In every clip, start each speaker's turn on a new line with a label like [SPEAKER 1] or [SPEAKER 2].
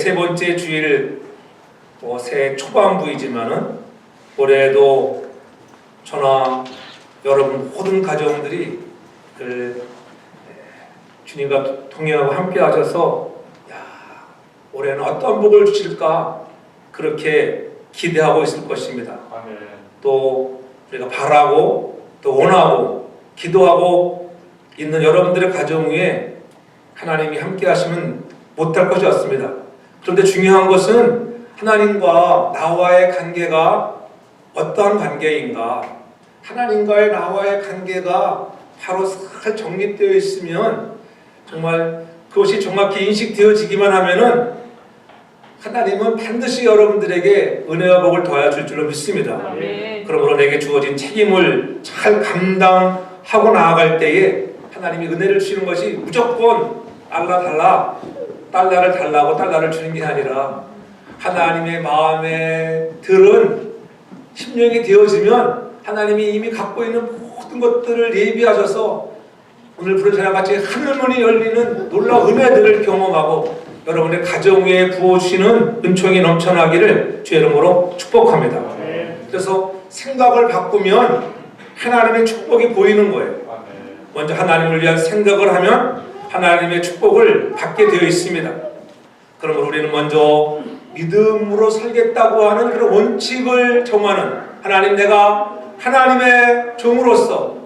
[SPEAKER 1] 세 번째 주일 새해 초반부이지만은 올해도 저나 여러분 모든 가정들이 주님과 동행하고 함께 하셔서 올해는 어떤 복을 주실까 그렇게 기대하고 있을 것입니다.
[SPEAKER 2] 아멘.
[SPEAKER 1] 또 우리가 바라고 또 원하고 기도하고 있는 여러분들의 가정 위에 하나님이 함께 하시면 못할 것이 없습니다. 그런데 중요한 것은 하나님과 나와의 관계가 어떠한 관계인가, 하나님과의 나와의 관계가 바로 잘 정립되어 있으면 정말 그것이 정확히 인식되어지기만 하면은 하나님은 반드시 여러분들에게 은혜와 복을 더하여 줄 줄로 믿습니다.
[SPEAKER 2] 아멘.
[SPEAKER 1] 그러므로 내게 주어진 책임을 잘 감당하고 나아갈 때에 하나님이 은혜를 주시는 것이 무조건 달러를 달라고 달러를 주는 게 아니라 하나님의 마음에 들은 심령이 되어지면 하나님이 이미 갖고 있는 모든 것들을 예비하셔서 오늘 부른 찬양같이 하늘문이 열리는 놀라운 은혜들을 경험하고 여러분의 가정 위에 부어주시는 은총이 넘쳐나기를 주의 이름으로 축복합니다. 그래서 생각을 바꾸면 하나님의 축복이 보이는 거예요. 먼저 하나님을 위한 생각을 하면 하나님의 축복을 받게 되어 있습니다. 그러므로 우리는 먼저 믿음으로 살겠다고 하는 그런 원칙을 정하는 하나님, 내가 하나님의 종으로서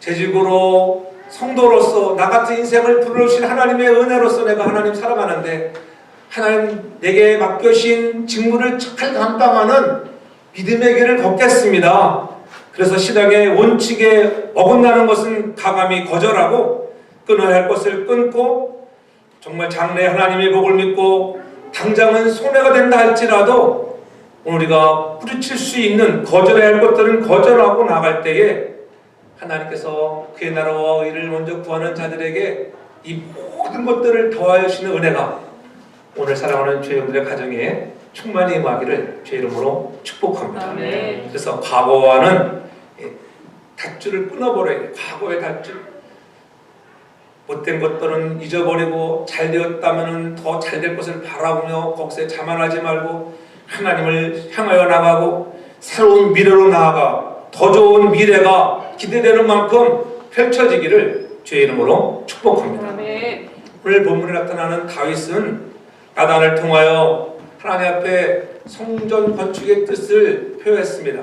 [SPEAKER 1] 재직으로 성도로서 나 같은 인생을 불러주신 하나님의 은혜로서 내가 하나님 살아가는데 하나님 내게 맡겨신 직무를 잘 감당하는 믿음의 길을 걷겠습니다. 그래서 신앙의 원칙에 어긋나는 것은 가감히 거절하고 끊어야 할 것을 끊고 정말 장래 하나님의 복을 믿고 당장은 손해가 된다 할지라도 우리가 부딪힐 수 있는 거절해야 할 것들은 거절하고 나갈 때에 하나님께서 그의 나라와 의를 먼저 구하는 자들에게 이 모든 것들을 더하여 주시는 은혜가 오늘 사랑하는 주여러분들의 가정에 충만히 임하기를 주의 이름으로 축복합니다.
[SPEAKER 2] 아멘.
[SPEAKER 1] 그래서 과거와는 닷줄을 끊어버려야 돼요. 과거의 닷줄. 못된 것들은 잊어버리고 잘 되었다면 더 잘 될 것을 바라보며 거기서 자만하지 말고 하나님을 향하여 나가고 새로운 미래로 나아가 더 좋은 미래가 기대되는 만큼 펼쳐지기를 주의 이름으로 축복합니다.
[SPEAKER 2] 아멘.
[SPEAKER 1] 오늘 본문에 나타나는 다윗은 나단을 통하여 하나님 앞에 성전 건축의 뜻을 표했습니다.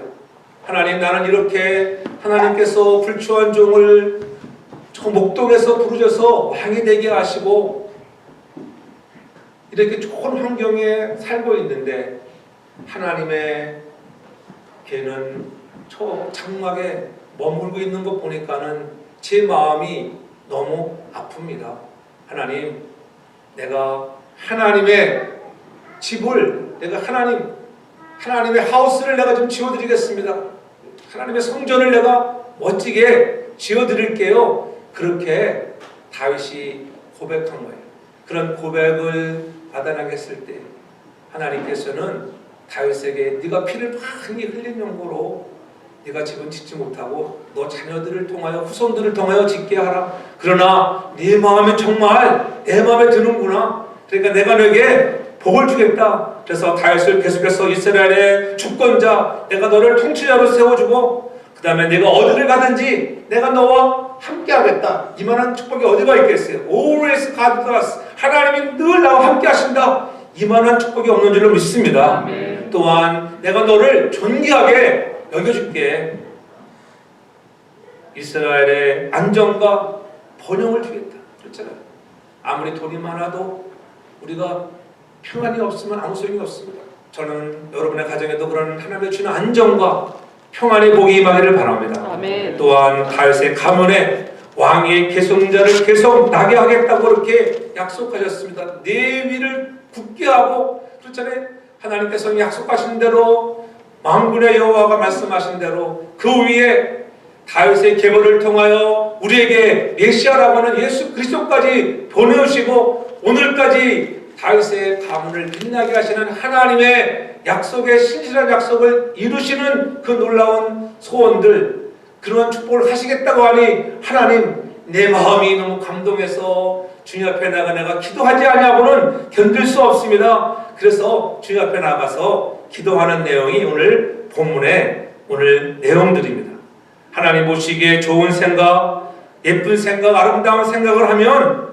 [SPEAKER 1] 하나님, 나는 이렇게 하나님께서 불추한 종을 저 목동에서 부르셔서 왕이 되게 하시고 이렇게 좋은 환경에 살고 있는데 하나님의 걔는 저 장막에 머물고 있는 것 보니까는 제 마음이 너무 아픕니다. 하나님, 내가 하나님의 집을 내가 하나님의 하우스를 내가 좀 지어드리겠습니다. 하나님의 성전을 내가 멋지게 지어드릴게요. 그렇게 다윗이 고백한 거예요. 그런 고백을 받아나게 했을 때 하나님께서는 다윗에게 네가 피를 많이 흘린 연고로 네가 집은 짓지 못하고 너 자녀들을 통하여 후손들을 통하여 짓게 하라. 그러나 네 마음이 정말 내 마음에 드는구나. 그러니까 내가 너에게 복을 주겠다. 그래서 다윗을 계속해서 이스라엘의 주권자, 내가 너를 통치자로 세워주고 그 다음에 내가 어디를 가든지 내가 너와 함께 하겠다. 이만한 축복이 어디가 있겠어요? Always God with us. 하나님이 늘 나와 함께 하신다. 이만한 축복이 없는 줄로 믿습니다.
[SPEAKER 2] 아멘.
[SPEAKER 1] 또한 내가 너를 존귀하게 여겨줄게. 이스라엘의 안정과 번영을 주겠다. 그렇잖아요. 아무리 돈이 많아도 우리가 평안이 없으면 아무 소용이 없습니다. 저는 여러분의 가정에도 그런 하나님의 주는 안정과 평안의 복이 임하기를 바랍니다.
[SPEAKER 2] 아멘.
[SPEAKER 1] 또한 다윗의 가문에 왕의 계승자를 계속 나게 하겠다고 그렇게 약속하셨습니다. 내 위를 굳게 하고, 그렇잖아요. 하나님께서 약속하신 대로 만군의 여호와가 말씀하신 대로 그 위에 다윗의 계보를 통하여 우리에게 메시아라고 하는 예수 그리스도까지 보내오시고 오늘까지 다윗의 가문을 빛나게 하시는 하나님의 약속의 신실한 약속을 이루시는 그 놀라운 소원들, 그런 축복을 하시겠다고 하니 하나님, 내 마음이 너무 감동해서 주님 앞에 나가 내가 기도하지 않냐고는 견딜 수 없습니다. 그래서 주님 앞에 나가서 기도하는 내용이 오늘 본문의 오늘 내용들입니다. 하나님 보시기에 좋은 생각, 예쁜 생각, 아름다운 생각을 하면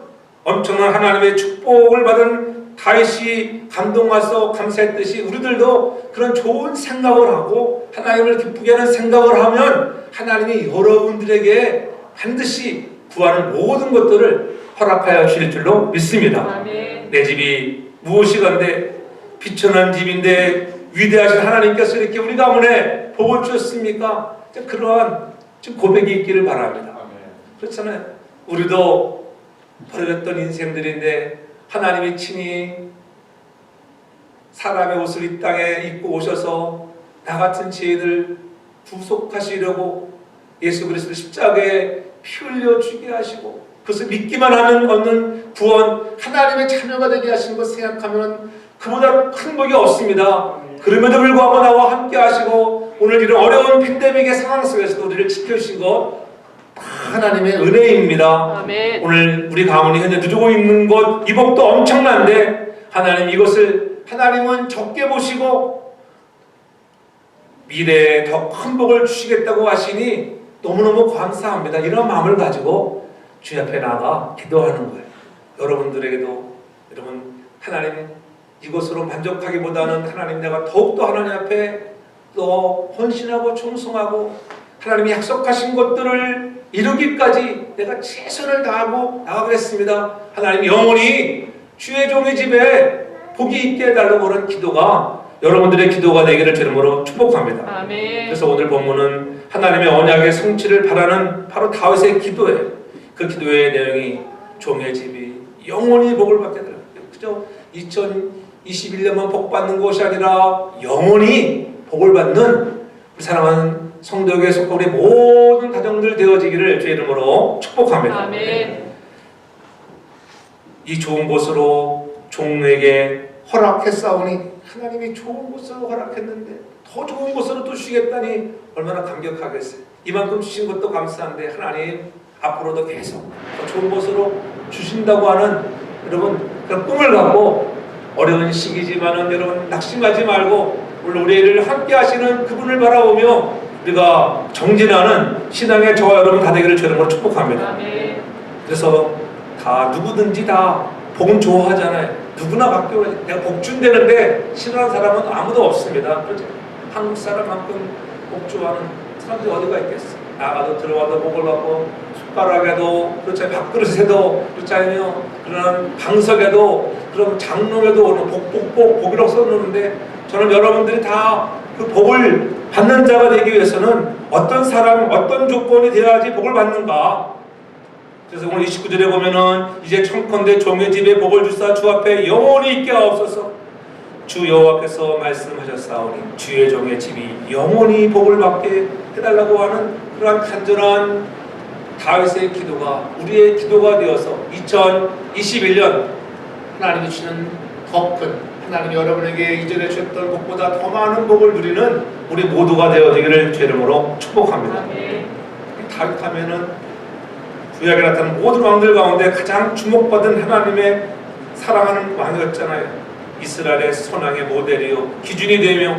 [SPEAKER 1] 엄청난 하나님의 축복을 받은 다윗이 감동하서 감사했듯이 우리들도 그런 좋은 생각을 하고 하나님을 기쁘게 하는 생각을 하면 하나님이 여러분들에게 반드시 구하는 모든 것들을 허락하여 주실 줄로 믿습니다.
[SPEAKER 2] 아멘.
[SPEAKER 1] 내 집이 무엇이건데 비천한 집인데 위대하신 하나님께서 이렇게 우리 가문에 복을 주셨습니까? 그러한 고백이 있기를 바랍니다. 그렇잖아요. 우리도 버려졌던 인생들인데 하나님이 친히 사람의 옷을 이 땅에 입고 오셔서 나 같은 죄인을 구속하시려고 예수 그리스도 십자가에 피 흘려 주게 하시고 그것을 믿기만 하면 얻는 구원, 하나님의 자녀가 되게 하신 것 생각하면 그보다 큰 복이 없습니다. 그럼에도 불구하고 나와 함께 하시고 오늘 이런 어려운 팬데믹의 상황 속에서도 우리를 지켜주신 것 하나님의 은혜입니다.
[SPEAKER 2] 아멘.
[SPEAKER 1] 오늘 우리 가문이 현재 누리고 있는 것, 이 복도 엄청난데 하나님 이것을 하나님은 적게 보시고 미래에 더 큰 복을 주시겠다고 하시니 너무너무 감사합니다. 이런 마음을 가지고 주님 앞에 나가 기도하는 거예요. 여러분들에게도 여러분 하나님 이것으로 만족하기보다는 하나님 내가 더욱더 하나님 앞에 더 헌신하고 충성하고 하나님이 약속하신 것들을 이루기까지 내가 최선을 다하고 나가겠습니다. 하나님 영원히 주의 종의 집에 복이 있게 해달라고 하는 기도가 여러분들의 기도가 되기를 주님으로 축복합니다.
[SPEAKER 2] 아멘.
[SPEAKER 1] 그래서 오늘 본문은 하나님의 언약의 성취를 바라는 바로 다윗의 기도예요. 그 기도의 내용이 종의 집이 영원히 복을 받게 되라. 그죠? 2021년만 복 받는 것이 아니라 영원히 복을 받는 우리 사랑하는 성도에게 속한 우리 모든 가정들 되어지기를 주의 이름으로 축복합니다.
[SPEAKER 2] 아멘.
[SPEAKER 1] 이 좋은 곳으로 종에게 허락했사오니 하나님이 좋은 곳으로 허락했는데 더 좋은 곳으로 또 주시겠다니 얼마나 감격하겠어요. 이만큼 주신 것도 감사한데 하나님 앞으로도 계속 더 좋은 곳으로 주신다고 하는 여러분 그런 꿈을 갖고 어려운 시기지만은 여러분 낙심하지 말고 오늘 우리를 함께 하시는 그분을 바라보며 우리가 정진하는 신앙의 저와 여러분 다 되기를 주님으로 축복합니다.
[SPEAKER 2] 아멘.
[SPEAKER 1] 그래서 다 누구든지 다 복은 좋아하잖아요. 누구나 받게 내가 복 준다는데 싫어하는 사람은 아무도 없습니다. 그렇죠? 한국 사람만큼 복 좋아하는 사람들이 어디가 있겠어? 나가도 들어와도 복을 받고 숟가락에도 그렇죠 밥그릇에도 그렇잖아요. 그런 방석에도 그런 장롱에도 복이라고 써놓는데 저는 여러분들이 다 그 복을 받는 자가 되기 위해서는 어떤 사람 어떤 조건이 되어야지 복을 받는가. 그래서 오늘 29절에 보면은 이제 청컨대 종의 집에 복을 주사 주 앞에 영원히 있게 하옵소서. 주 여호와께서 말씀하셨사오니 주의 종의 집이 영원히 복을 받게 해달라고 하는 그러한 간절한 다윗의 기도가 우리의 기도가 되어서 2021년 하나님이 주시는 더 큰 하나님이 여러분에게 이전에 주셨던 복보다 더 많은 복을 누리는 우리 모두가 되어지기를 주의 이름으로 축복합니다.
[SPEAKER 2] 아멘.
[SPEAKER 1] 다윗 하면은 구약에 나타난 모든 왕들 가운데 가장 주목받은 하나님의 사랑하는 왕이었잖아요. 이스라엘의 선왕의 모델이요 기준이 되며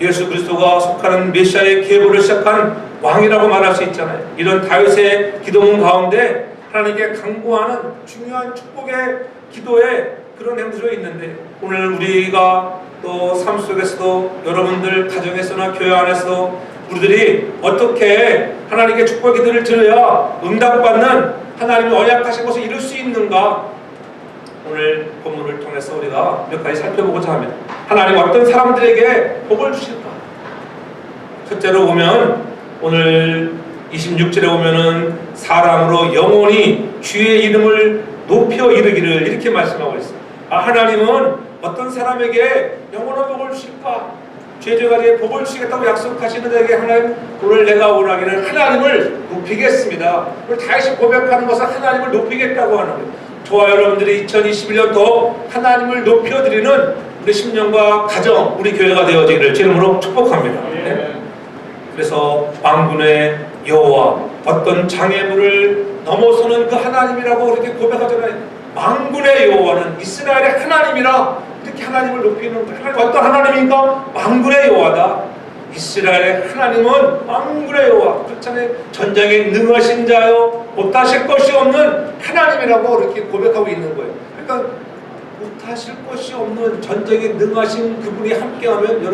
[SPEAKER 1] 예수 그리스도가 속하는 메시아의 계보를 시작한 왕이라고 말할 수 있잖아요. 이런 다윗의 기도문 가운데 하나님께 간구하는 중요한 축복의 기도에 그런 행들이 있는데 오늘 우리가 또 삶 속에서도 여러분들 가정에서나 교회 안에서 우리들이 어떻게 하나님께 축복 기도를 드려야 응답받는 하나님의 언약하신 것을 이룰 수 있는가? 오늘 본문을 통해서 우리가 몇 가지 살펴보고자 합니다. 하나님 어떤 사람들에게 복을 주실까? 첫째로 보면 오늘 26절에 보면은 사람으로 영원히 주의 이름을 높여 이르기를 이렇게 말씀하고 있어요. 하나님은 어떤 사람에게 영원한 복을 주실까? 죄져가지고 복을 주시겠다고 약속하시는 자에게 하나님 오늘 내가 원하기를 하나님을 높이겠습니다. 오늘 다시 고백하는 것은 하나님을 높이겠다고 하는 거예요. 저와 여러분들이 2021년 더 하나님을 높여드리는 우리 10년과 가정 우리 교회가 되어지기를 주님으로 축복합니다. 네? 그래서 만군의 여호와 어떤 장애물을 넘어서는 그 하나님이라고 이렇게 고백하잖아요. 만군의 여호와는 이스라엘의 하나님이라 이렇게 하나님을 높이는 거예요. 하나님 어떤 하나님입니까? 만군의 여호와다. 이스라엘의 하나님은 만군의 여호와, 그렇잖아요. 전쟁에 능하신 자요 못하실 것이 없는 하나님이라고 이렇게 고백하고 있는 거예요. 그러니까 못하실 것이 없는 전쟁에 능하신 그분이 함께하면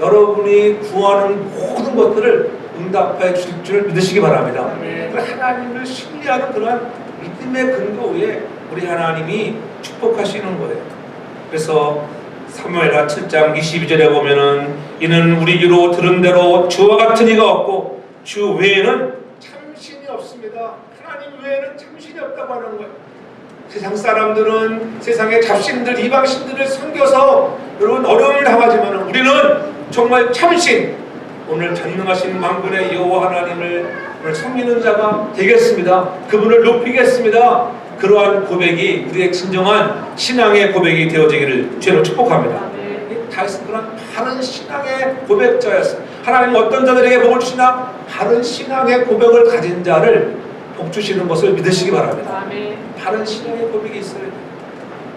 [SPEAKER 1] 여러분이 구하는 모든 것들을 응답해 주실 줄 믿으시기 바랍니다. 하나님을 신뢰하는 그런 믿음의 근거 위에 우리 하나님이 축복하시는 거예요. 그래서 사무엘하 7장 22절에 보면은 이는 우리 귀로 들은 대로 주와 같은 이가 없고 주 외에는 참신이 없습니다. 하나님 외에는 참신이 없다고 하는 거예요. 세상 사람들은 세상의 잡신들, 이방신들을 섬겨서 여러분 어려움을 당하지만 우리는 정말 참신, 오늘 전능하신 만군의 여호와 하나님을 오늘 섬기는 자가 되겠습니다. 그분을 높이겠습니다. 그러한 고백이 우리의 진정한 신앙의 고백이 되어지기를 주로 축복합니다. 다윗은 그런 바른 신앙의 고백자였어요. 하나님은 어떤 자들에게 복을 주시나? 바른 신앙의 고백을 가진 자를 복 주시는 것을 믿으시기 바랍니다. 바른 신앙의 고백이 있어요.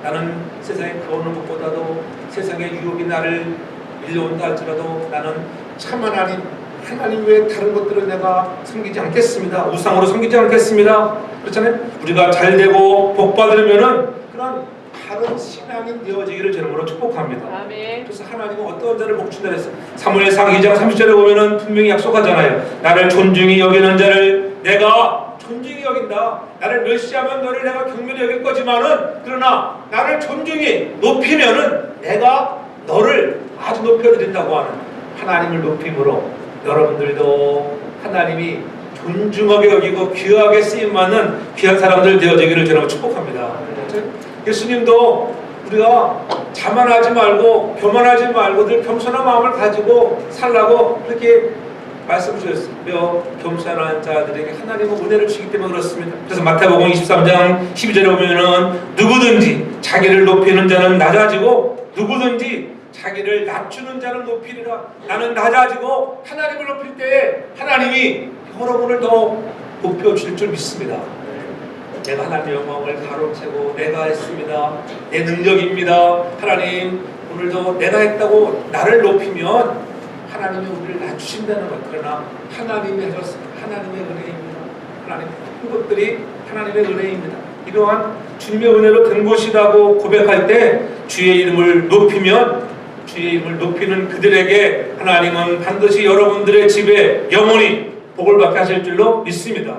[SPEAKER 1] 나는 세상에 거우는 것보다도 세상의 유혹이 나를 밀려온다 할지라도 나는 참 하나님 외에 다른 것들을 내가 섬기지 않겠습니다. 우상으로 섬기지 않겠습니다. 그렇잖아요. 우리가 잘 되고 복 받으면은 그런 바른 신앙이 되어지기를 주님으로 축복합니다. 아멘. 그래서 하나님은 어떤 자를 복 준다 했어요. 사무엘상 2장 30절에 보면은 분명히 약속하잖아요. 나를 존중히 여기는 자를 내가 존중히 여긴다. 나를 멸시하면 너를 내가 경멸히 여길 거지만은 그러나 나를 존중히 높이면은 내가 너를 아주 높여드린다고 하는 하나님을 높임으로 여러분들도 하나님이 존중하게 여기고 귀하게 쓰임받는 귀한 사람들 되어지기를 저는 축복합니다. 예수님도 우리가 자만하지 말고 교만하지 말고 늘 겸손한 마음을 가지고 살라고 그렇게 말씀 주셨으며 겸손한 자들에게 하나님은 은혜를 주시기 때문에 그렇습니다. 그래서 마태복음 23장 12절에 보면은 누구든지 자기를 높이는 자는 낮아지고 누구든지 자기를 낮추는 자는 높이리라. 나는 낮아지고 하나님을 높일 때에 하나님이 여러분을 더 높여주실 줄 믿습니다. 내가 하나님의 영광을 가로채고 내가 했습니다. 내 능력입니다. 하나님 오늘도 내가 했다고 나를 높이면 하나님이 우리를 낮추신다는 것. 그러나 하나님이 하셨습니다. 하나님의 은혜입니다. 하나님 모든 것들이 하나님의 은혜입니다. 이러한 주님의 은혜로 된 것이라고 고백할 때 주의 이름을 높이면 주의 이름을 높이는 그들에게 하나님은 반드시 여러분들의 집에 영원히 복을 받게 하실 줄로 믿습니다.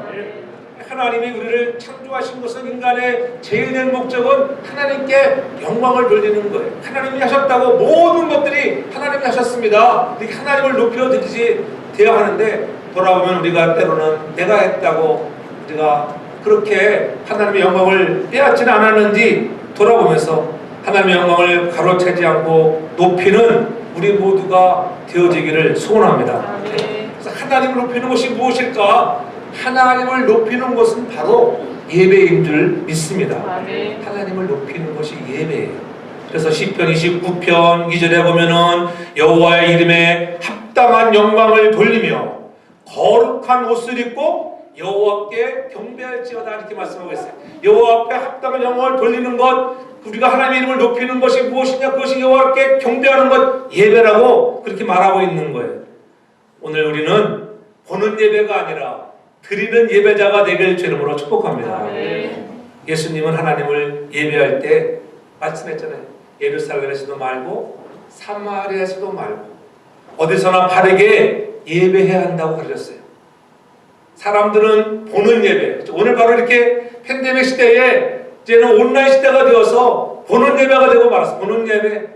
[SPEAKER 1] 하나님이 우리를 창조하신 것은 인간의 제일의 목적은 하나님께 영광을 돌리는 거예요. 하나님이 하셨다고 모든 것들이 하나님이 하셨습니다. 이렇게 하나님을 높여드리지 되어야 하는데 돌아보면 우리가 때로는 내가 했다고 우리가 그렇게 하나님의 영광을 빼앗지는 않았는지 돌아보면서 하나님의 영광을 가로채지 않고 높이는 우리 모두가 되어지기를 소원합니다. 그래서 하나님을 높이는 것이 무엇일까? 하나님을 높이는 것은 바로 예배인 줄 믿습니다. 하나님을 높이는 것이 예배예요. 그래서 시편 29편 2절에 보면은 여호와의 이름에 합당한 영광을 돌리며 거룩한 옷을 입고 여호와께 경배할지어다 이렇게 말씀하고 있어요. 여호와 앞에 합당한 영광을 돌리는 것, 우리가 하나님의 이름을 높이는 것이 무엇이냐? 그것이 여호와께 경배하는 것, 예배라고 그렇게 말하고 있는 거예요. 오늘 우리는 보는 예배가 아니라 드리는 예배자가 되길 주님으로 축복합니다. 예수님은 하나님을 예배할 때 말씀했잖아요. 예루살렘에서도 말고 사마리아에서도 말고 어디서나 바르게 예배해야 한다고 가르쳤어요. 사람들은 보는 예배, 오늘 바로 이렇게 팬데믹 시대에 이제는 온라인 시대가 되어서 보는 예배가 되고 말았어요. 보는 예배.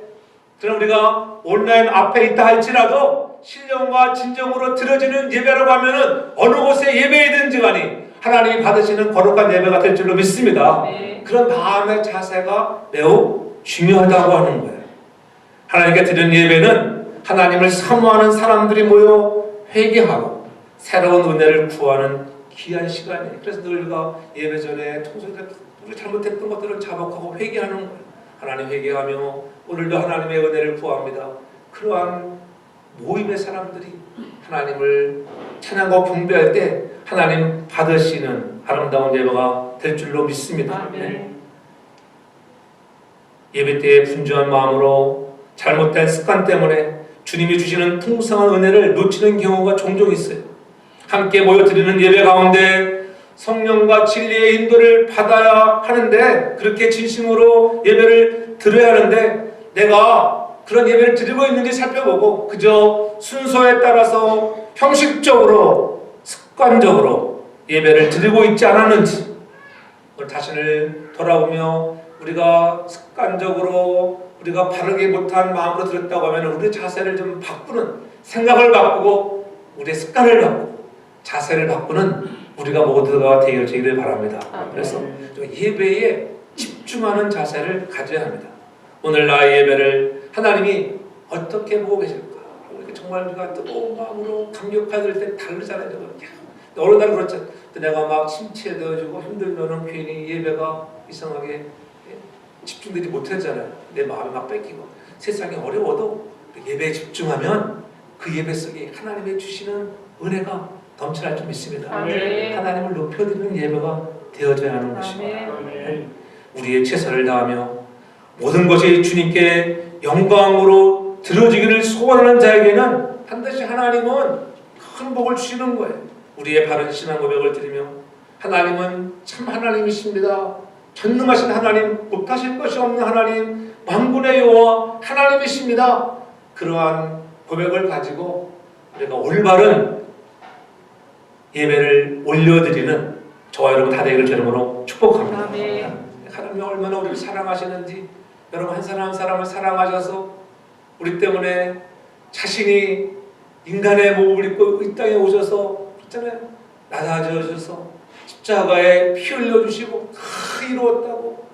[SPEAKER 1] 그럼 우리가 온라인 앞에 있다 할지라도 신령과 진정으로 드려지는 예배라고 하면은 어느 곳에 예배이든지 간에 하나님이 받으시는 거룩한 예배가 될 줄로 믿습니다. 그런 마음의 자세가 매우 중요하다고 하는 거예요. 하나님께 드리는 예배는 하나님을 사모하는 사람들이 모여 회개하고 새로운 은혜를 구하는 귀한 시간이에요. 그래서 늘 우리가 예배 전에 통솔때 우리 잘못했던 것들을 자복하고 회개하는 거예요. 하나님 회개하며 오늘도 하나님의 은혜를 구합니다. 그러한 모임의 사람들이 하나님을 찬양과 경배할 때 하나님 받으시는 아름다운 예배가 될 줄로 믿습니다. 예배 때에 분주한 마음으로 잘못된 습관 때문에 주님이 주시는 풍성한 은혜를 놓치는 경우가 종종 있어요. 함께 모여드리는 예배 가운데 성령과 진리의 인도를 받아야 하는데, 그렇게 진심으로 예배를 드려야 하는데, 내가 그런 예배를 드리고 있는지 살펴보고 그저 순서에 따라서 형식적으로 습관적으로 예배를 드리고 있지 않았는지 우리 자신을 돌아보며, 우리가 습관적으로 우리가 바르게 못한 마음으로 드렸다고 하면 우리 자세를 좀 바꾸는, 생각을 바꾸고 우리의 습관을 바꾸고 자세를 바꾸는 우리가 모두가 되기를 바랍니다. 그래서 예배에 집중하는 자세를 가져야 합니다. 오늘 나의 예배를 하나님이 어떻게 보고 계실까? 정말 우리가 뜨거운 마음으로 감격할 때 다르잖아요. 어느 날 그렇죠. 내가 막 심취해져지고 힘들면은 괜히 예배가 이상하게 집중되지 못했잖아요. 내 마음이 막 뺏기고. 세상이 어려워도 예배에 집중하면 그 예배 속에 하나님의 주시는 은혜가 넘쳐날 줄 믿습니다. 하나님을 높여드리는 예배가 되어져야 하는 것입니다. 우리의 최선을 다하며 모든 것이 주님께 영광으로 드려지기를 소원하는 자에게는 반드시 하나님은 큰 복을 주시는 거예요. 우리의 바른 신앙 고백을 드리며, 하나님은 참 하나님이십니다. 전능하신 하나님, 못하실 것이 없는 하나님, 만군의 여호와 하나님이십니다. 그러한 고백을 가지고 우리가 올바른 예배를 올려드리는 저와 여러분 다 되기를 주님으로 축복합니다. 하나님이 얼마나 우리를 사랑하시는지, 여러분 한 사람 한 사람을 사랑하셔서 우리 때문에 자신이 인간의 몸을 입고 이 땅에 오셔서 있잖아요. 낮아져 주셔서 십자가에 피 흘려주시고 다 이루었다고,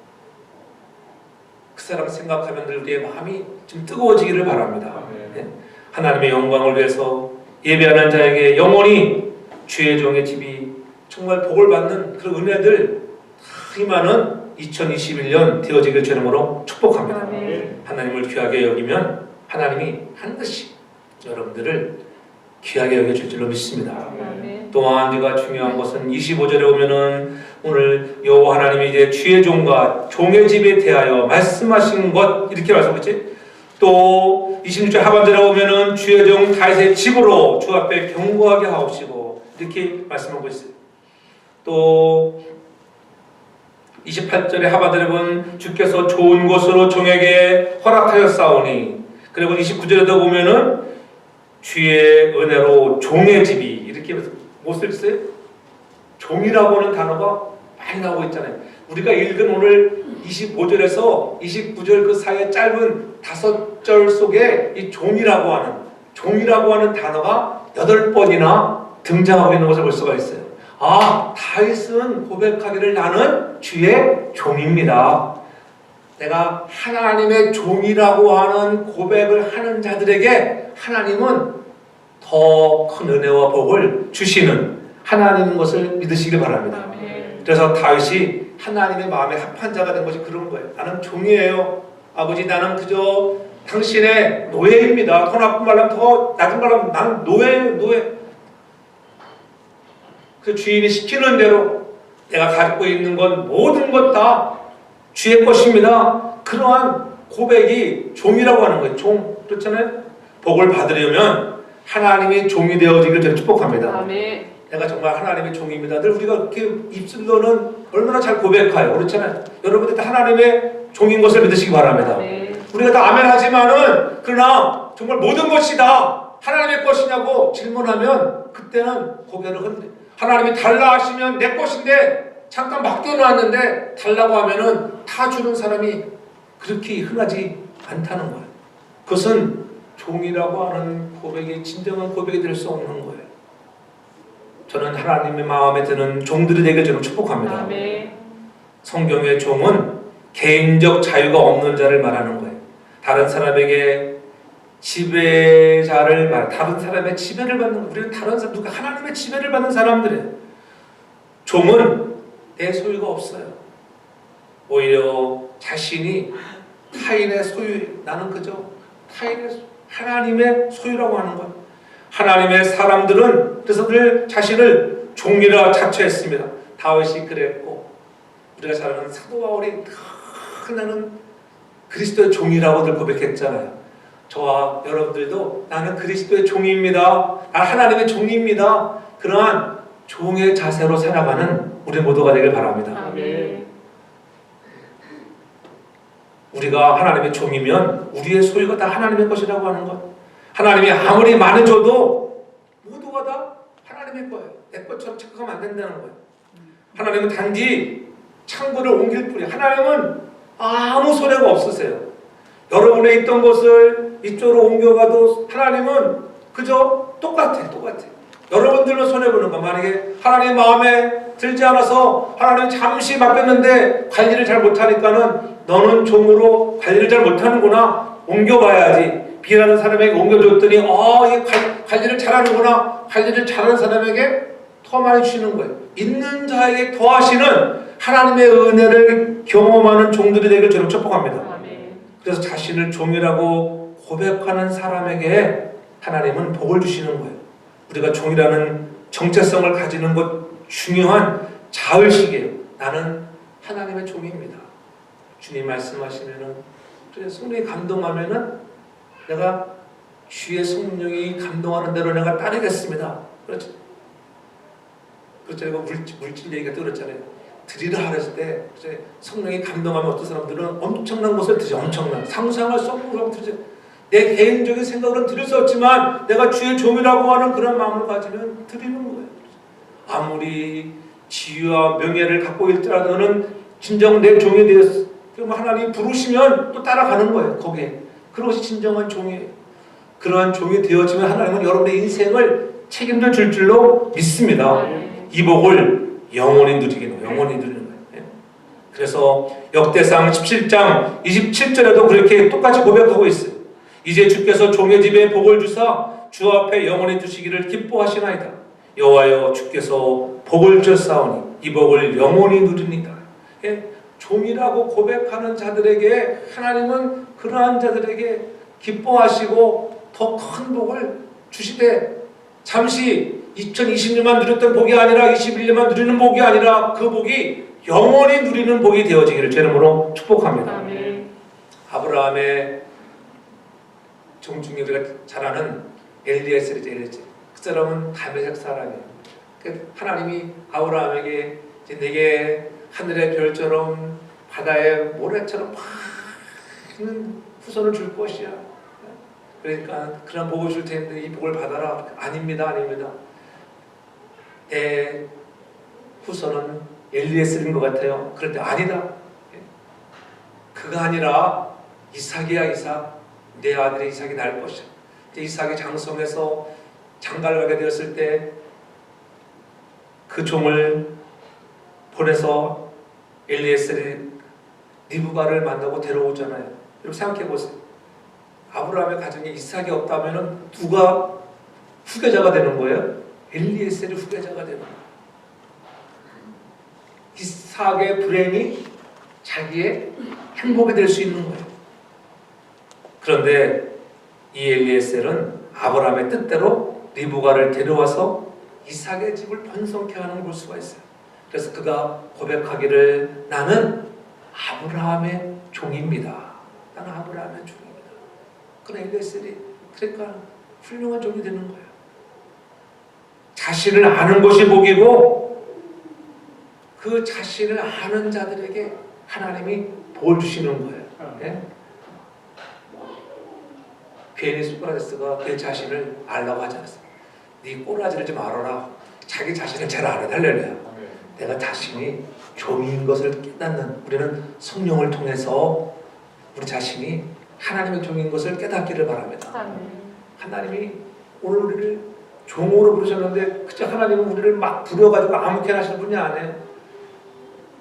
[SPEAKER 1] 그 사람 생각하면 우리의 마음이 좀 뜨거워지기를 바랍니다. 네? 하나님의 영광을 위해서 예배하는 자에게 영원히 주의 종의 집이 정말 복을 받는 그런 은혜들 다 임하는 2021년 되어지길 주님으로 축복합니다. 하나님을 귀하게 여기면 하나님이 반드시 여러분들을 귀하게 여겨줄 줄로 믿습니다. 또한 우리가 중요한 것은 25절에 오면은 오늘 여호와 하나님이 이제 주의 종과 종의 집에 대하여 말씀하신 것 이렇게 말씀했지. 또 26절 하반절에 오면은 주의 종 다윗의 집으로 주 앞에 경고하게 하옵시고 이렇게 말씀하고 있어요. 또 28절에 하반절에 보면 주께서 좋은 곳으로 종에게 허락하였사오니, 그리고 29절에도 보면은 주의 은혜로 종의 집이 이렇게 무엇을 써요? 종이라고 하는 단어가 많이 나오고 있잖아요. 우리가 읽은 오늘 25절에서 29절 그 사이에 짧은 5절 속에 이 종이라고 하는 단어가 8번이나 등장하고 있는 것을 볼 수가 있어요. 아, 다윗은 고백하기를 나는 주의 종입니다. 내가 하나님의 종이라고 하는 고백을 하는 자들에게 하나님은 더 큰 은혜와 복을 주시는 하나님인 것을 믿으시길 바랍니다. 그래서 다윗이 하나님의 마음에 합한 자가 된 것이 그런 거예요. 나는 종이에요. 아버지, 나는 그저 당신의 노예입니다. 더 나쁜 말로 하면, 더 낮은 말로 하면 나는 노예예요, 노예. 그 주인이 시키는 대로 내가 갖고 있는 건 모든 것 다 주의 것입니다. 그러한 고백이 종이라고 하는 거예요. 종. 그렇잖아요. 복을 받으려면 하나님이 종이 되어지길 저는 축복합니다. 아멘. 내가 정말 하나님의 종입니다. 늘 우리가 이렇게 입술로는 얼마나 잘 고백해요. 그렇잖아요. 여러분들 다 하나님의 종인 것을 믿으시기 바랍니다. 아멘. 우리가 다 아멘 하지만은, 그러나 정말 모든 것이 다 하나님의 것이냐고 질문하면 그때는 고개를 흔들어요. 하나님이 달라 하시면 내 것인데 잠깐 맡겨놨는데 달라고 하면은 다 주는 사람이 그렇게 흔하지 않다는 거예요. 그것은 종이라고 하는 고백이 진정한 고백이 될 수 없는 거예요. 저는 하나님의 마음에 드는 종들이 되길 저는 축복합니다. 아멘. 성경의 종은 개인적 자유가 없는 자를 말하는 거예요. 다른 사람에게 지배자를 다른 사람의 지배를 받는, 우리는 다른 사람, 누가 하나님의 지배를 받는 사람들이에요. 종은 내 소유가 없어요. 오히려 자신이 타인의 소유, 나는 그저 타인의 하나님의 소유라고 하는 거예요. 하나님의 사람들은 그래서 늘 자신을 종이라 자처했습니다. 다윗이 그랬고, 우리가 잘 아는 사도 바울이 나는 그리스도의 종이라고들 고백했잖아요. 저와 여러분들도 나는 그리스도의 종입니다. 나는 하나님의 종입니다. 그러한 종의 자세로 살아가는 우리 모두가 되길 바랍니다.
[SPEAKER 2] 아멘.
[SPEAKER 1] 우리가 하나님의 종이면 우리의 소유가 다 하나님의 것이라고 하는 것. 하나님이 아무리 많이 줘도 모두가 다 하나님의 거예요. 내 것처럼 착각하면 안 된다는 거예요. 하나님은 단지 창고를 옮길 뿐이에요. 하나님은 아무 손해가 없으세요. 여러분의 있던 것을 이쪽으로 옮겨가도 하나님은 그저 똑같아. 여러분들만 손해보는 거. 만약에 하나님 마음에 들지 않아서 하나님 잠시 맡겼는데 관리를 잘 못하니까는 너는 종으로 관리를 잘 못하는구나. 옮겨봐야지. B라는 사람에게 옮겨줬더니 이게 관리를 잘하는구나. 관리를 잘하는 사람에게 더 많이 주시는 거예요. 있는 자에게 더하시는 하나님의 은혜를 경험하는 종들이 되길 저는 축복합니다.
[SPEAKER 2] 아멘.
[SPEAKER 1] 그래서 자신을 종이라고 고백하는 사람에게 하나님은 복을 주시는 거예요. 우리가 종이라는 정체성을 가지는 것 중요한 자의식이에요. 나는 하나님의 종입니다. 주님 말씀하시면은 성령이 감동하면은 내가 주의 성령이 감동하는 대로 내가 따르겠습니다. 그렇죠? 이거 물질 얘기가 떠들었잖아요. 드리라 그랬을 때 성령이 감동하면 어떤 사람들은 엄청난 것을 드리죠. 엄청난 상상할 수 없는 것을 드리죠. 내 개인적인 생각으로는 드릴 수 없지만 내가 주의 종이라고 하는 그런 마음을 가지면 드리는 거예요. 아무리 지위와 명예를 갖고 있더라도는 진정 내 종이 되었어. 그럼 하나님이 부르시면 또 따라가는 거예요. 거기에. 그것이 진정한 종이에요. 그러한 종이 되어지면 하나님은 여러분의 인생을 책임져 줄 줄로 믿습니다. 이 복을 영원히 누리는 거예요. 그래서 역대상 17장 27절에도 그렇게 똑같이 고백하고 있어요. 이제 주께서 종의 집에 복을 주사 주 앞에 영원히 두시기를 기뻐하시나이다. 여호와여 주께서 복을 주사오니 이 복을 영원히 누리니이다. 종이라고 고백하는 자들에게 하나님은 그러한 자들에게 기뻐하시고 더 큰 복을 주시되 잠시 2020년만 누렸던 복이 아니라 21년만 누리는 복이 아니라 그 복이 영원히 누리는 복이 되어지기를 제 이름으로 축복합니다.
[SPEAKER 2] 아멘.
[SPEAKER 1] 아브라함의 종 중에 우리가 잘 아는 엘리에셀이죠. 그 사람은 다메섹 사람이에요. 하나님이 아브라함에게 내게 하늘의 별처럼 바다의 모래처럼 많은 후손을 줄 것이야. 그러니까 그런 복을 줄 텐데 이 복을 받아라. 아닙니다. 내 후손은 엘리에셀인 것 같아요. 그런데 아니다. 그가 아니라 이삭이야. 이삭. 내 아들의 이삭이 날 것이야. 이삭이 장성해서 장가를 가게 되었을 때 그 종을 보내서 엘리에셀이 리브가를 만나고 데려오잖아요. 여러분 생각해 보세요. 아브라함의 가정에 이삭이 없다면 누가 후계자가 되는 거예요? 엘리에셀이 후계자가 되는 거예요. 이삭의 불행이 자기의 행복이 될 수 있는 거예요. 그런데 이 엘리에셀은 아브라함의 뜻대로 리브가를 데려와서 이삭의 집을 번성케 하는 걸 볼 수가 있어요. 그래서 그가 고백하기를 나는 아브라함의 종입니다. 나는 아브라함의 종입니다. 그러나 엘리에셀이 그러니까 훌륭한 종이 되는 거예요. 자신을 아는 것이 복이고 그 자신을 아는 자들에게 하나님이 복을 주시는 거예요. 네? 괜히 소크라테스가 내 자신을 알라고 하지 않았어요. 네 꼬라지를 좀 알아라. 자기 자신을 잘 알아야 할렐루야. 내가 자신이 종인 것을 깨닫는 우리는 성령을 통해서 우리 자신이 하나님의 종인 것을 깨닫기를 바랍니다. 하나님이 오늘 우리를 종으로 부르셨는데 그저 하나님은 우리를 막 부려가지고 아무렇게나 하시는 분이 아니에요.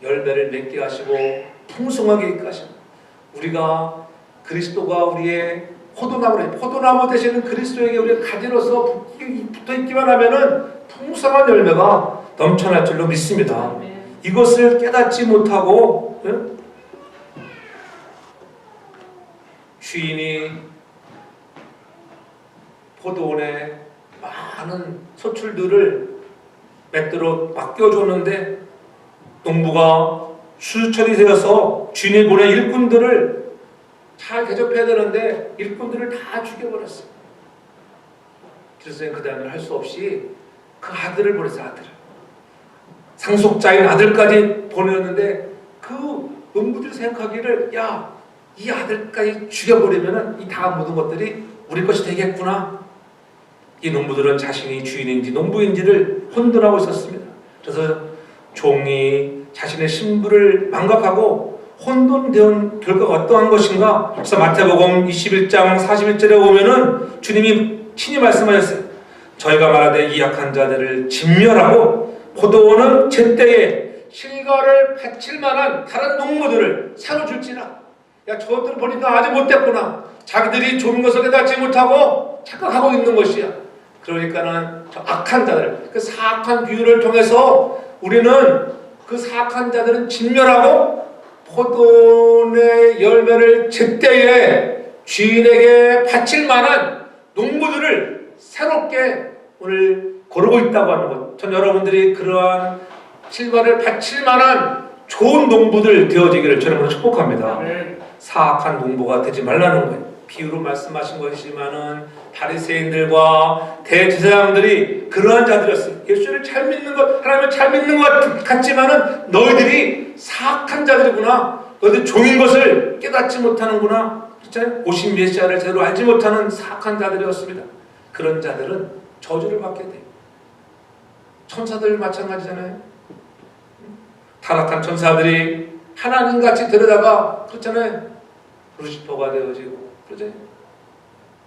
[SPEAKER 1] 열매를 맺게 하시고 풍성하게 있게 하시고 우리가 그리스도가 우리의 포도나무 되시는 그리스도에게 우리가 가지로서 붙어있기만 하면은 풍성한 열매가 넘쳐날 줄로 믿습니다. 이것을 깨닫지 못하고 주인이 포도원에 많은 소출들을 맺도록 맡겨줬는데 농부가 수천이 되어서 주인이 보낸 일꾼들을 잘 대접해야 되는데 일꾼들을 다 죽여버렸어요. 그래서 그 다음에 할 수 없이 그 아들을 보냈어요. 아들을. 상속자인 아들까지 보냈는데 그 농부들이 생각하기를 야, 이 아들까지 죽여버리면 이 다음 모든 것들이 우리 것이 되겠구나. 이 농부들은 자신이 주인인지 농부인지를 혼돈하고 있었습니다. 그래서 종이 자신의 신분을 망각하고 혼돈된 결과가 어떠한 것인가? 그래서 마태복음 21장 41절에 보면은 주님이 친히 말씀하셨어요. 저희가 말하되 이 약한 자들을 진멸하고 포도원은 제때에 실과를 바칠 만한 다른 농부들을 새로 줄지라. 야, 저것들 보니까 아직 못됐구나. 자기들이 좋은 것을 깨닫지 못하고 착각하고 있는 것이야. 그러니까는 저 악한 자들, 그 사악한 비유를 통해서 우리는 그 사악한 자들은 진멸하고 포도원의 열매를 제때에 주인에게 바칠 만한 농부들을 새롭게 오늘 고르고 있다고 하는 것. 전 여러분들이 그러한 실과를 바칠 만한 좋은 농부들 되어지기를 저는 축복합니다. 사악한 농부가 되지 말라는 거예요. 비유로 말씀하신 것이지만은 바리새인들과 대제사장들이 그러한 자들이었어요. 예수를 잘 믿는 것, 하나님을 잘 믿는 것 같지만은 너희들이 사악한 자들이구나. 너희들 종인 것을 깨닫지 못하는구나. 그렇잖아요. 오신 메시아를 제대로 알지 못하는 사악한 자들이었습니다. 그런 자들은 저주를 받게 돼요. 천사들 마찬가지잖아요. 타락한 천사들이 하나님같이 되려다가 그렇잖아요. 루시퍼가 되어지고 그렇죠?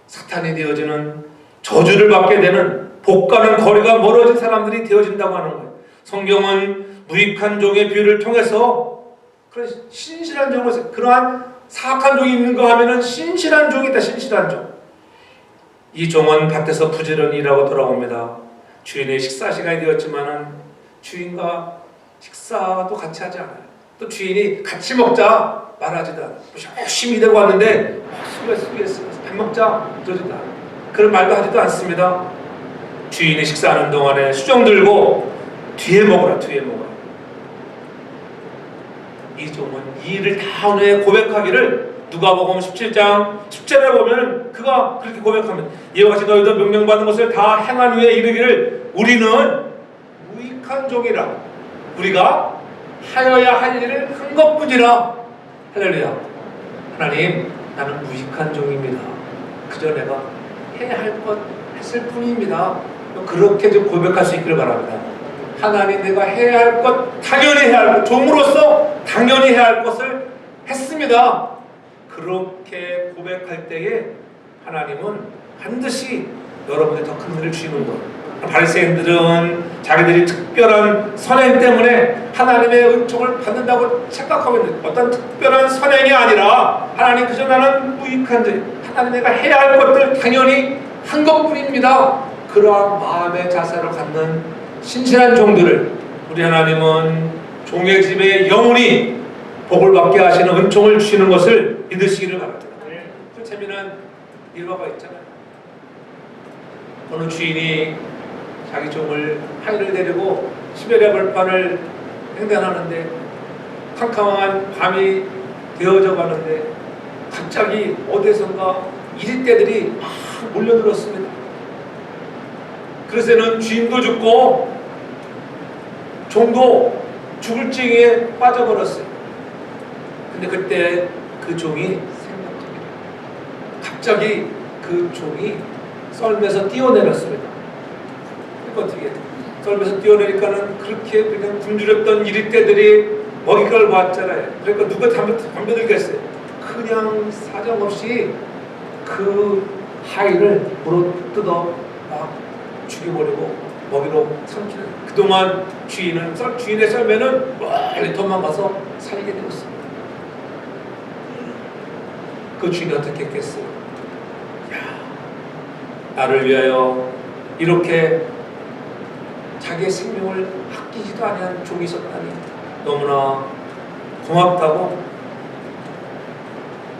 [SPEAKER 1] 사탄이 되어지는 저주를 받게 되는 복과는 거리가 멀어진 사람들이 되어진다고 하는 거예요. 성경은 무익한 종의 비유를 통해서 그런 신실한 종을 그러한 사악한 종이 있는 거 하면은 신실한 종이 있다. 신실한 종. 이 종은 밭에서 부지런히 일하고 돌아옵니다. 주인의 식사 시간이 되었지만은 주인과 식사도 같이 하지 않아요. 또 주인이 같이 먹자 말하지도 않아요. 열심히 일하고 왔는데 밥 먹자 그러지도 않아요. 그런 말도 하지도 않습니다. 주인이 식사하는 동안에 수정 들고 뒤에 먹어라. 이 종은 이 일을 다 오늘 고백하기를 누가복음 17장 10절에 보면 그가 그렇게 고백합니다. 이와 같이 너희도 명령받은 것을 다 행한 후에 이르기를 우리는 무익한 종이라. 우리가 하여야 할 일을 한 것뿐이라. 할렐루야. 하나님, 나는 무익한 종입니다. 그저 내가 해야 할 것 했을 뿐입니다. 그렇게 좀 고백할 수 있기를 바랍니다. 하나님, 내가 해야 할 것, 당연히 해야 할 것, 종으로서 당연히 해야 할 것을 했습니다. 그렇게 고백할 때에 하나님은 반드시 여러분의 더 큰 일을 주시는 거예요. 바리새인들은 자기들이 특별한 선행 때문에 하나님의 은총을 받는다고 착각하고 있는 어떤 특별한 선행이 아니라 하나님 그저 나는 무익한 자, 하나님 내가 해야 할 것들 당연히 한 것뿐입니다. 그러한 마음의 자세를 갖는 신실한 종들을 우리 하나님은 종의 집에 영원히 복을 받게 하시는 은총을 주시는 것을 믿으시기를 바랍니다. 그 재미난 일화가 있잖아요. 어느 주인이 자기 종을 하인을 데리고 시베리아 벌판을 횡단하는데 캄캄한 밤이 되어져 가는데 갑자기 어디선가 이리떼들이 막 몰려들었습니다. 그래서는 주인도 죽고 종도 죽을 징에 빠져버렸어요. 근데 그때 그 종이 생각합니다. 갑자기 그 종이 썰매에서 뛰어내렸습니다. 어떻게 썰매에서 뛰어내니까는 그렇게 그냥 굶주렸던 이리떼들이 먹잇감을 봤잖아요. 그러니까 누가 덤벼들겠어요. 그냥 사정없이 그 하인을 물어 뜯어 막 죽여버리고 먹이로 삼키는. 그동안 주인의 썰매는 멀리 도망가서 살게 되었습니다. 그 주인이 어떻게 했겠어요? 나를 위하여 이렇게 자기의 생명을 아끼지도 아니한 종이 있었다니 너무나 고맙다고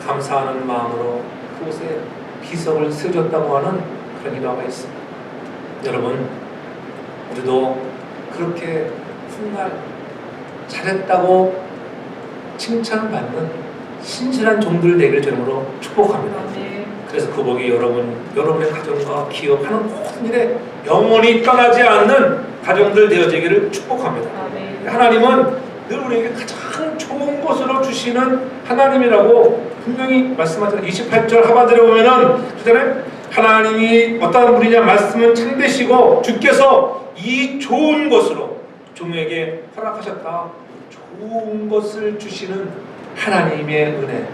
[SPEAKER 1] 감사하는 마음으로 그곳에 비석을 세워줬다고 하는 그런 일화가 있습니다. 여러분, 우리도 그렇게 훗날 잘했다고 칭찬받는 신실한 종들 되기를 주님으로 축복합니다.
[SPEAKER 2] 아멘.
[SPEAKER 1] 그래서 그 복이 여러분의 가정과 기업하는 모든 일에 영원히 떠나지 않는 가정들 되어지기를 축복합니다.
[SPEAKER 2] 아멘.
[SPEAKER 1] 하나님은 늘 우리에게 가장 좋은 것으로 주시는 하나님이라고 분명히 말씀하잖아요. 28절 하반절에 보면은 그전에 하나님이 어떠한 분이냐 말씀은 참되시고 주께서 이 좋은 것으로 종에게 허락하셨다. 좋은 것을 주시는 하나님의 은혜.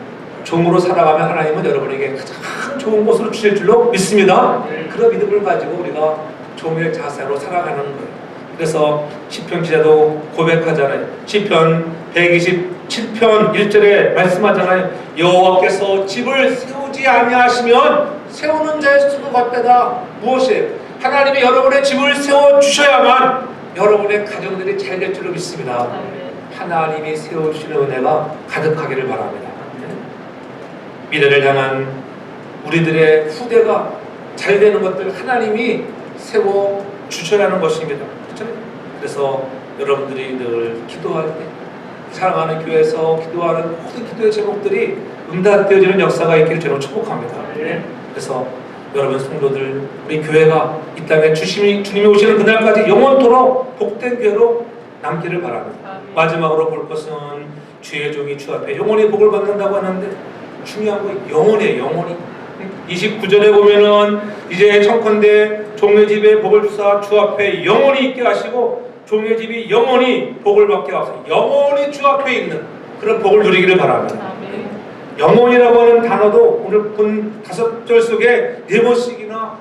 [SPEAKER 1] 종으로 살아가면 하나님은 여러분에게 가장 좋은 것으로 주실 줄로 믿습니다. 그런 믿음을 가지고 우리가 종의 자세로 살아가는 거예요. 그래서 시편 기자도 고백하잖아요. 시편 127편 1절에 말씀하잖아요. 여호와께서 집을 세우지 아니하시면 세우는 자의 수고 같다다. 무엇이에요? 하나님이 여러분의 집을 세워주셔야만 여러분의 가정들이 잘 될 줄로 믿습니다. 하나님이 세워주시는 은혜가 가득하기를 바랍니다. 미래를 향한 우리들의 후대가 잘 되는 것들 하나님이 세워주셔야 하는 것입니다. 그렇죠? 그래서 여러분들이 늘 기도할 때 사랑하는 교회에서 기도하는 모든 기도의 제목들이 응답되어지는 역사가 있기를 저는 축복합니다. 그래서 여러분 성도들 우리 교회가 이 땅에 주님이 오시는 그날까지 영원토록 복된 교회로 남기를 바랍니다. 마지막으로 볼 것은 주의 종이 주 앞에 영원히 복을 받는다고 하는데 중요한 건 영원이에요. 영원히 29절에 보면은 이제 청컨대 종의 집에 복을 주사 주 앞에 영원히 있게 하시고 종의 집이 영원히 복을 받게 하소서. 영원히 주 앞에 있는 그런 복을 누리기를 바랍니다.
[SPEAKER 2] 아멘.
[SPEAKER 1] 영원이라고 하는 단어도 오늘 본 5절 속에 4번씩이나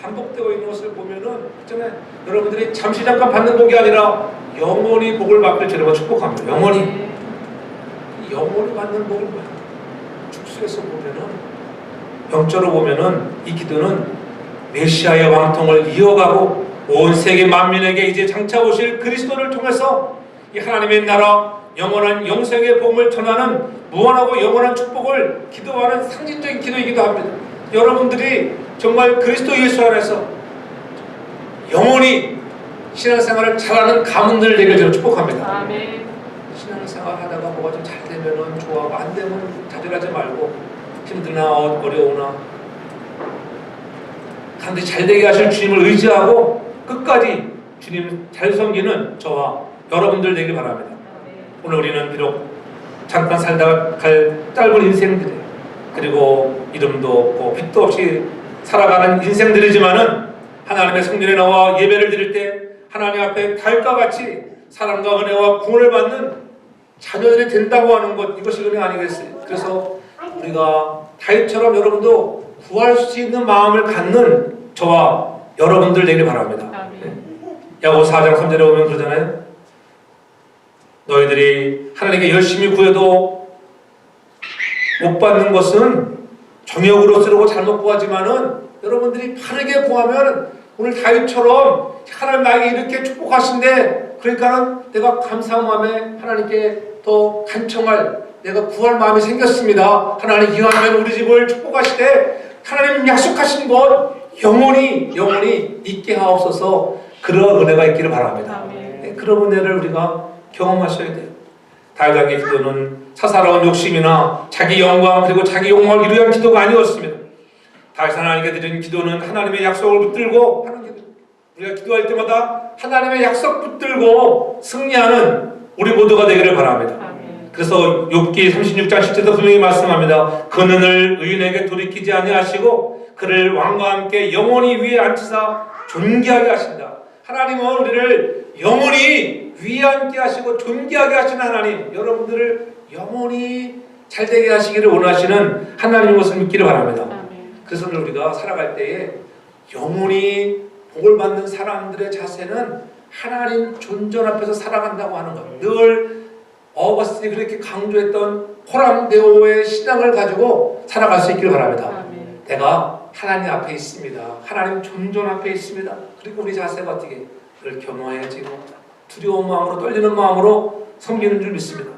[SPEAKER 1] 반복되어 있는 것을 보면은 그전에 여러분들이 잠시 잠깐 받는 복이 아니라 영원히 복을 받기를 저희가 축복합니다. 영원히 받는 복을 뭐야? 축수에서 보면은 영적으로 보면은 이 기도는 메시아의 왕통을 이어가고 온 세계 만민에게 이제 장차 오실 그리스도를 통해서 이 하나님의 나라 영원한 영생의 복음을 전하는 무한하고 영원한 축복을 기도하는 상징적인 기도이기도 합니다. 여러분들이 정말 그리스도 예수 안에서 영원히 신앙생활을 잘하는 가문들 되기를 저는 축복합니다.
[SPEAKER 2] 아멘.
[SPEAKER 1] 신앙생활 하다가 뭐가 좀 잘 되면은 좋아하고 안 되면 좌절하지 말고 힘드나 어려우나 반드시 잘 되게 하실 주님을 의지하고 끝까지 주님 잘 섬기는 저와 여러분들 되길 바랍니다. 오늘 우리는 비록 잠깐 살다가 갈 짧은 인생들이에요. 그리고 이름도 없고 빛도 없이 살아가는 인생들이지만은 하나님의 성전에 나와 예배를 드릴 때 하나님 앞에 달과 같이 사랑과 은혜와 구원을 받는 자녀들이 된다고 하는 것, 이것이 은혜 아니겠어요? 그래서 우리가 다윗처럼 여러분도 구할 수 있는 마음을 갖는 저와 여러분들 되길 바랍니다. 야고보 4장 3절에 보면 그러잖아요. 너희들이 하나님께 열심히 구해도 못 받는 것은 정욕으로 쓰려고 잘못 구하지만은 여러분들이 바르게 구하면 오늘 다윗처럼 하나님 나에게 이렇게 축복하신데 그러니까 내가 감사한 마음에 하나님께 더 간청할 내가 구할 마음이 생겼습니다. 하나님 이왕하면 우리 집을 축복하시되 하나님 약속하신 것 영원히 있게 하옵소서. 그런 은혜가 있기를 바랍니다. 네, 그런 은혜를 우리가 경험하셔야 돼요. 다윗의 기도는 사사로운 욕심이나 자기 영광 그리고 자기 욕망을 이루기 위한 기도가 아니었습니다. 다윗 하나님께 드린 기도는 하나님의 약속을 붙들고 하는 기도. 우리가 기도할 때마다 하나님의 약속 붙들고 승리하는 우리 모두가 되기를 바랍니다. 그래서 욥기 36장 10절에서 분명히 말씀합니다. 그는 의인에게 돌이키지 아니하시고 그를 왕과 함께 영원히 위에 앉히사 존귀하게 하신다. 하나님은 우리를 영원히 위에 앉게 하시고 존귀하게 하시는 하나님, 여러분들을 영원히 잘되게 하시기를 원하시는 하나님의 것을 믿기를 바랍니다. 그래서 우리가 살아갈 때에 영원히 복을 받는 사람들의 자세는 하나님 존전 앞에서 살아간다고 하는 것. 늘 어거스틴이 그렇게 강조했던 호람데오의 신앙을 가지고 살아갈 수 있기를 바랍니다. 내가 하나님 앞에 있습니다. 하나님 존전 앞에 있습니다. 그리고 우리 자세가 어떻게 늘 겸허해지고 두려운 마음으로 떨리는 마음으로 섬기는 줄 믿습니다.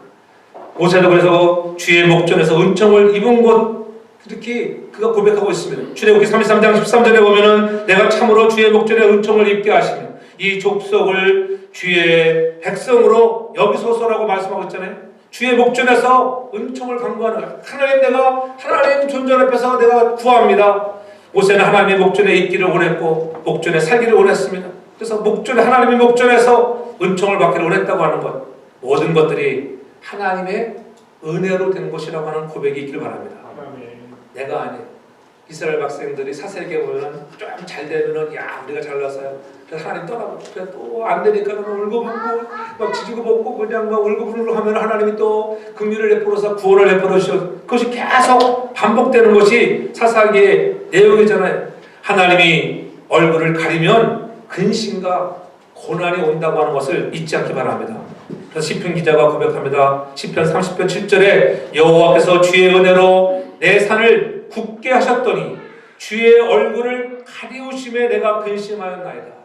[SPEAKER 1] 모세도 그래서 주의 목전에서 은총을 입은 것 이렇게 그가 고백하고 있습니다. 출애굽기 33장 13절에 보면은 내가 참으로 주의 목전에 은총을 입게 하시며 이 족속을 주의 백성으로 여기소서라고 말씀하고 있잖아요. 주의 목전에서 은총을 간구하는 거예요. 하나님, 내가 하나님 존전 앞에서 내가 구합니다. 모세는 하나님의 목전에 있기를 원했고 목전에 살기를 원했습니다. 그래서 목전에, 하나님의 목전에서 은총을 받기를 원했다고 하는 것, 모든 것들이 하나님의 은혜로 된 것이라고 하는 고백이 있기를 바랍니다. 내가 아니에요. 이스라엘 백성들이 사세기에 보면 좀 잘 되면은 야 우리가 잘났어요. 그래서 하나님 떠나고 그래 또 안 되니까는 울고불고 막 지지고 볶고 그냥 막 울고불고 하면 하나님이 또 긍휼을 베풀어서 구원을 베풀어 주셔. 그것이 계속 반복되는 것이 사사기의 내용이잖아요. 하나님이 얼굴을 가리면 근심과 고난이 온다고 하는 것을 잊지 않기 바랍니다. 그래서 시편 기자가 고백합니다. 시편 30편 7절에 여호와께서 주의 은혜로 내 산을 굳게 하셨더니 주의 얼굴을 가리우심에 내가 근심하였나이다.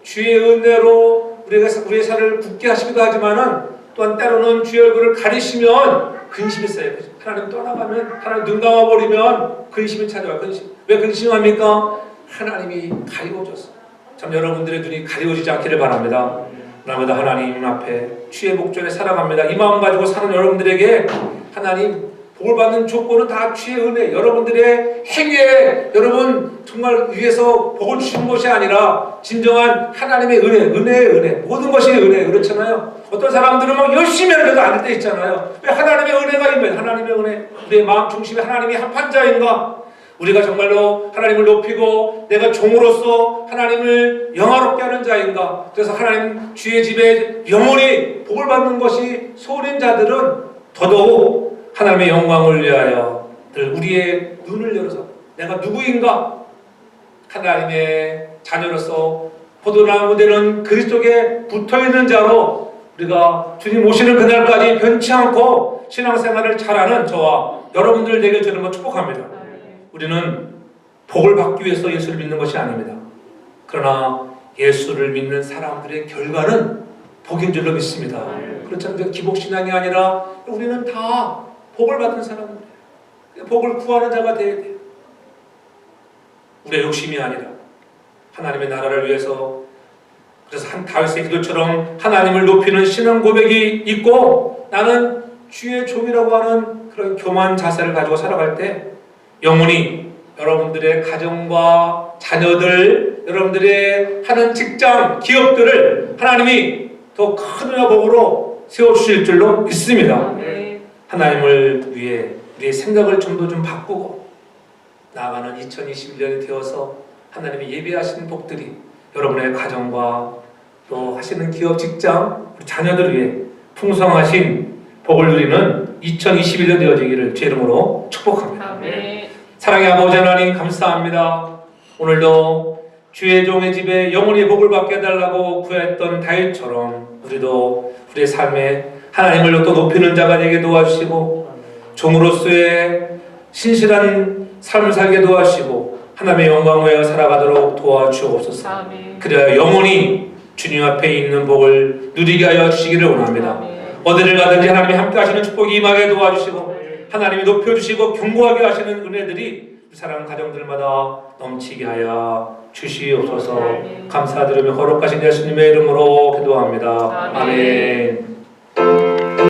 [SPEAKER 1] 주의 은혜로 우리의 산을 굳게 하시기도 하지만은 또한 때로는 주의 얼굴을 가리시면 근심이 쌓여요. 하나님 떠나가면, 하나님 눈 감아버리면 근심이 찾아와요. 근심. 왜 근심합니까? 하나님이 가리워졌어. 참 여러분들의 눈이 가리워지지 않기를 바랍니다. 날마다 하나님 앞에 주의 목전에 살아갑니다. 이 마음 가지고 사는 여러분들에게 하나님 복을 받는 조건은 다 주의 은혜, 여러분들의 행위에 여러분 정말 위해서 복을 주시는 것이 아니라 진정한 하나님의 은혜의 은혜, 모든 것이 은혜. 그렇잖아요. 어떤 사람들은 막 열심히 하는데도 안 될 때 있잖아요. 왜 하나님의 은혜가 있면, 하나님의 은혜, 우리의 마음 중심에 하나님이 합한 자인가? 우리가 정말로 하나님을 높이고 내가 종으로서 하나님을 영화롭게 하는 자인가? 그래서 하나님 주의 집에 영원히 복을 받는 것이 소원인 자들은 더더욱 하나님의 영광을 위하여 늘 우리의 눈을 열어서 내가 누구인가? 하나님의 자녀로서 포도나무 되는 그리스도께 붙어있는 자로 우리가 주님 오시는 그날까지 변치 않고 신앙생활을 잘하는 저와 여러분들 되게 저는 거 축복합니다. 우리는 복을 받기 위해서 예수를 믿는 것이 아닙니다. 그러나 예수를 믿는 사람들의 결과는 복인 줄로 믿습니다. 그렇잖아요. 기복신앙이 아니라 우리는 다 복을 받은 사람입니다. 복을 구하는 자가 되어야 돼요. 우리의 욕심이 아니라 하나님의 나라를 위해서. 그래서 한 다윗의 기도처럼 하나님을 높이는 신앙 고백이 있고 나는 주의 종이라고 하는 그런 교만 자세를 가지고 살아갈 때 영원히 여러분들의 가정과 자녀들, 여러분들의 하는 직장, 기업들을 하나님이 더 큰 은혜와 복으로 세워주실 줄로 믿습니다. 하나님을 위해 우리의 생각을 좀 더 좀 바꾸고 나아가는 2021년이 되어서 하나님이 예비하신 복들이 여러분의 가정과 또 하시는 기업, 직장, 우리 자녀들을 위해 풍성하신 복을 누리는 2021년 되어지기를 제 이름으로 축복합니다.
[SPEAKER 2] 아멘.
[SPEAKER 1] 사랑의 아버지 하나님 감사합니다. 오늘도 주의 종의 집에 영원히 복을 받게 해달라고 구했던 다윗처럼 우리도 우리의 삶에 하나님을 또 높이는 자가 되게 도와주시고 종으로서의 신실한 삶을 살게 도와주시고 하나님의 영광을 위하여 살아가도록 도와주옵소서.
[SPEAKER 2] 아멘.
[SPEAKER 1] 그래야 영원히 주님 앞에 있는 복을 누리게 하여 주시기를 원합니다.
[SPEAKER 2] 아멘.
[SPEAKER 1] 어디를 가든지 하나님이 함께 하시는 축복이 임하게 도와주시고 하나님이 높여주시고 견고하게 하시는 은혜들이 사랑하는 가정들마다 넘치게 하여 주시옵소서. 감사드리며 거룩하신 예수님의 이름으로 기도합니다. 아멘.